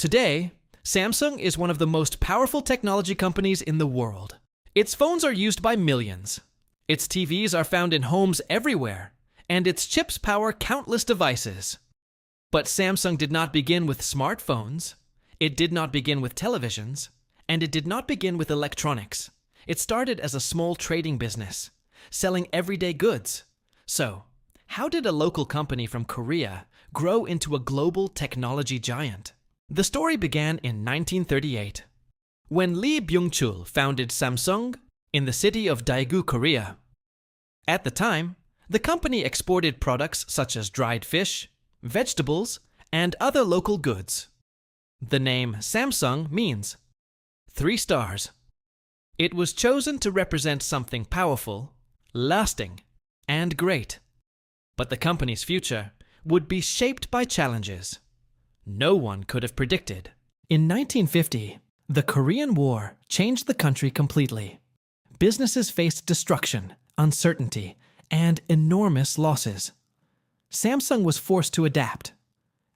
Today, Samsung is one of the most powerful technology companies in the world. Its phones are used by millions. Its TVs are found in homes everywhere, and its chips power countless devices. But Samsung did not begin with smartphones, it did not begin with televisions, and it did not begin with electronics. It started as a small trading business, selling everyday goods. So, how did a local company from Korea grow into a global technology giant? The story began in 1938, when Lee Byung-chul founded Samsung in the city of Daegu, Korea. At the time, the company exported products such as dried fish, vegetables, and other local goods. The name Samsung means 3 stars. It was chosen to represent something powerful, lasting, and great. But the company's future would be shaped by challenges no one could have predicted. In 1950, the Korean War changed the country completely. Businesses faced destruction, uncertainty, and enormous losses. Samsung was forced to adapt.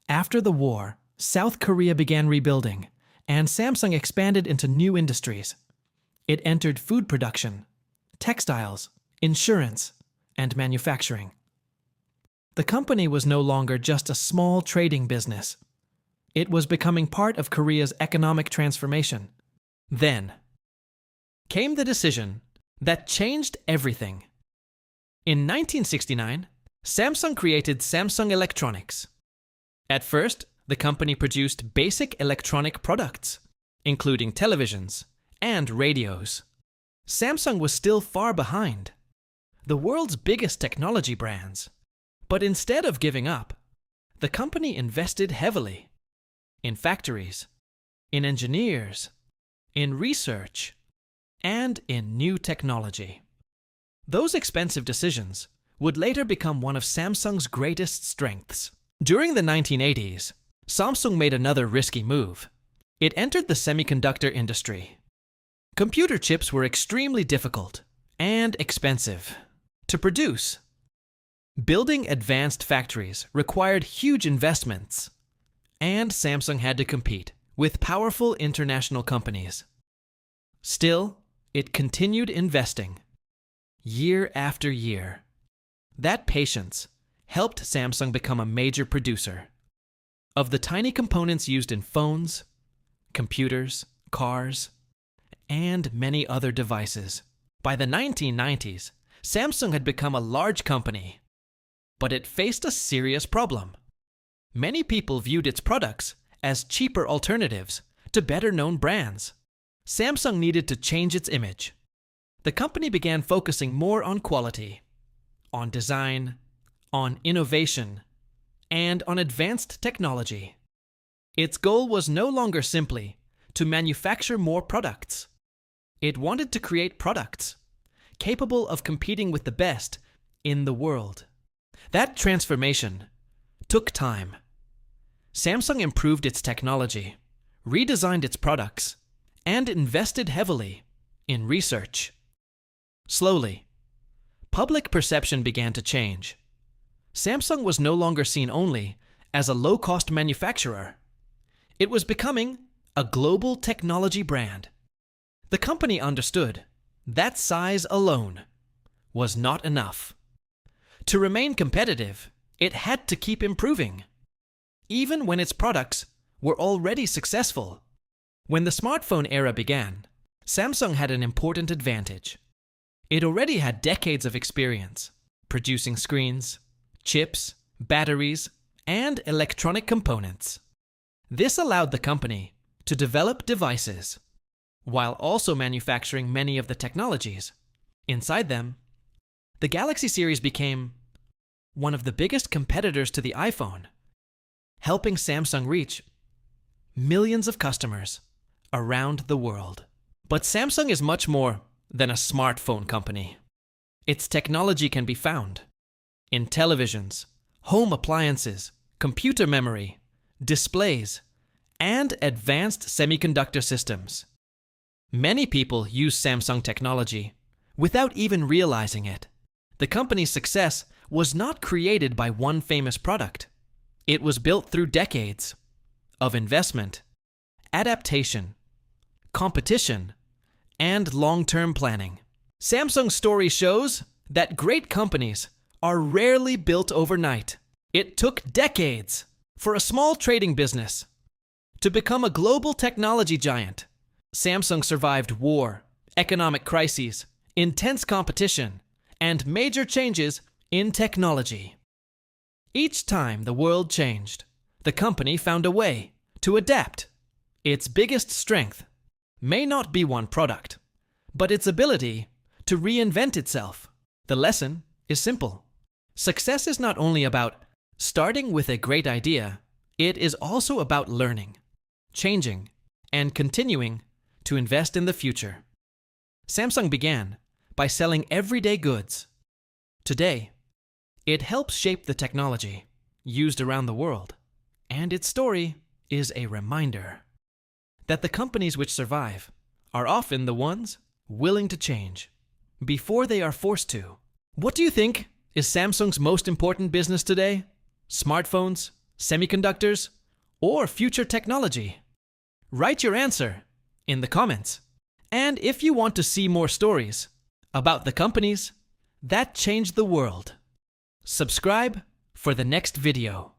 After the war, South Korea began rebuilding, and Samsung expanded into new industries. It entered food production, textiles, insurance, and manufacturing. The company was no longer just a small trading business. It was becoming part of Korea's economic transformation. Then came the decision that changed everything. In 1969, Samsung created Samsung Electronics. At first, the company produced basic electronic products, including televisions and radios. Samsung was still far behind the world's biggest technology brands. But instead of giving up, the company invested heavily in factories, in engineers, in research, and in new technology. Those expensive decisions would later become one of Samsung's greatest strengths. During the 1980s, Samsung made another risky move. It entered the semiconductor industry. Computer chips were extremely difficult and expensive to produce. Building advanced factories required huge investments, and Samsung had to compete with powerful international companies. Still, it continued investing, year after year. That patience helped Samsung become a major producer of the tiny components used in phones, computers, cars, and many other devices. By the 1990s, Samsung had become a large company, but it faced a serious problem. Many people viewed its products as cheaper alternatives to better-known brands. Samsung needed to change its image. The company began focusing more on quality, on design, on innovation, and on advanced technology. Its goal was no longer simply to manufacture more products. It wanted to create products capable of competing with the best in the world. That transformation took time. Samsung improved its technology, redesigned its products, and invested heavily in research. Slowly, public perception began to change. Samsung was no longer seen only as a low-cost manufacturer. It was becoming a global technology brand. The company understood that size alone was not enough. To remain competitive, it had to keep improving, even when its products were already successful. When the smartphone era began, Samsung had an important advantage. It already had decades of experience producing screens, chips, batteries, and electronic components. This allowed the company to develop devices while also manufacturing many of the technologies. Inside them, the Galaxy series became one of the biggest competitors to the iPhone, helping Samsung reach millions of customers around the world. But Samsung is much more than a smartphone company. Its technology can be found in televisions, home appliances, computer memory, displays, and advanced semiconductor systems. Many people use Samsung technology without even realizing it. The company's success was not created by one famous product. It was built through decades of investment adaptation, competition, and long-term planning. Samsung's story shows that great companies are rarely built overnight. It took decades for a small trading business to become a global technology giant. Samsung survived war, economic crises, intense competition, and major changes in technology. Each time the world changed, the company found a way to adapt. Its biggest strength may not be one product, but its ability to reinvent itself. The lesson is simple. Success is not only about starting with a great idea, it is also about learning, changing, and continuing to invest in the future. Samsung began by selling everyday goods. Today, it helps shape the technology used around the world, and its story is a reminder that the companies which survive are often the ones willing to change before they are forced to. What do you think is Samsung's most important business today? Smartphones, semiconductors, or future technology? Write your answer in the comments. And if you want to see more stories about the companies that changed the world, subscribe for the next video.